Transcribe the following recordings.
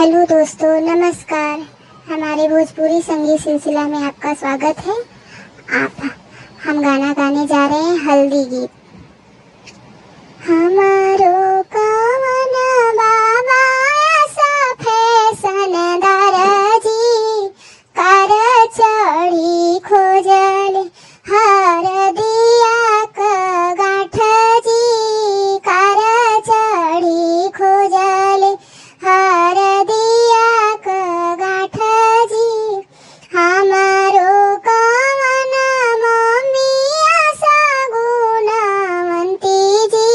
Hello दोस्तों, नमस्कार। हमारे भोजपुरी संगीत सिलसिला में आपका स्वागत है। हम गाना गाने जा रहे हैं हल्दी गीत। हमारो कवन बाबा ऐसा फैशनदार जी, कर चढ़ी खोजल हर दिया क गाँठ जी, कर चढ़ी खोजल हर दिया क गाँठ जी। हमारो कवन मम्मिया सगुणवंती जी,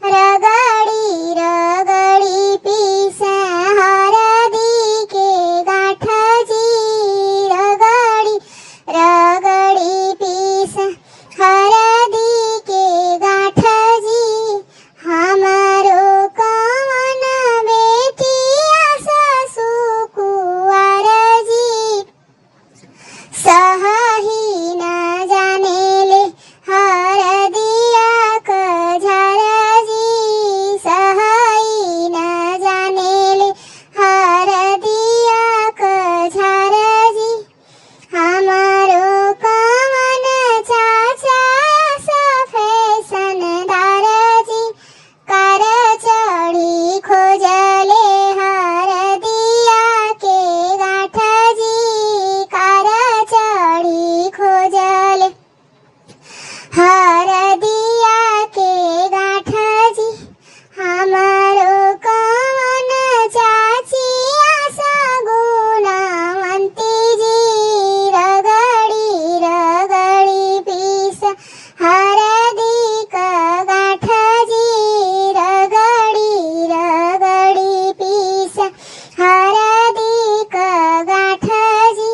रगड़ी रगड़ी पीसे हरदी के गाँठ जी, रगड़ी रगड़ी पीसे हरदी के गाँठ जी। हमारो कवन बेटिया ससु कुंवर जी, सहही न जानेले हर दिया क झर जी, सहही न जानेले हर दिया क झर जी। हमारो कवन चाचा फैशनदार जी, कर चढ़ी खोजले हर दिया के गाँठ जी, कर चढ़ी खोजले हर दिया के गाँठ जी। हमारो कवन चाचिया सगुणवंती जी, रगड़ी रगड़ी पीस हरदी क गाँठ जी, रगड़ी रगड़ी पीस हरदी क गाँठ जी।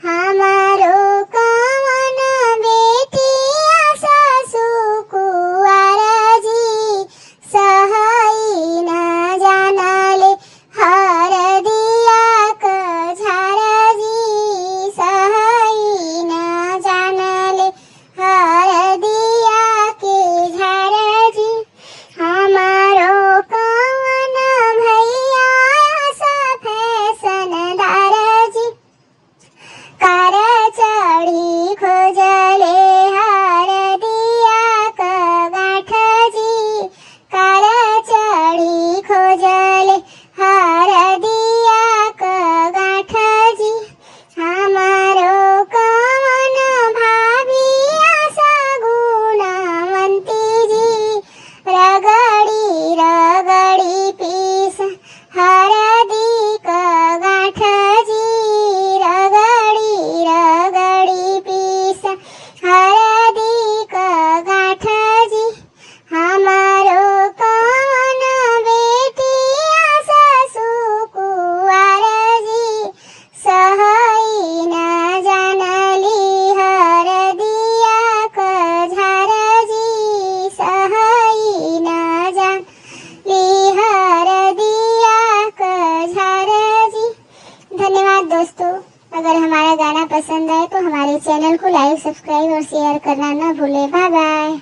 हमारो कवन बेटिया ससु कुंवर जी, सहही न जानले हर दिया क झर जी, सहही न जानले हर दिया के झर जी। हमारो कवन भैया फैशनदार जी, कर चढ़ी खोजले हर दिया क गाँठ जी, कर चढ़ी खोजले हर दिया क गाँठ जी। हमारो कवन भाभिया सगुणवंती जी, रगड़ी रगड़ी पीस हरदी क गाँठ जी, रगड़ी रगड़ी पीस हरदी क गाँठ जी। हमारो कवन बेटिया ससु कुंवर जी, सहही न जानली हर दिया क झर जी, सहही न जानली हर दिया क झर जी। धन्यवाद दोस्तों। अगर हमारा गाना पसंद आए तो हमारे चैनल को लाइक, सब्सक्राइब और शेयर करना न भूलें। Bye by.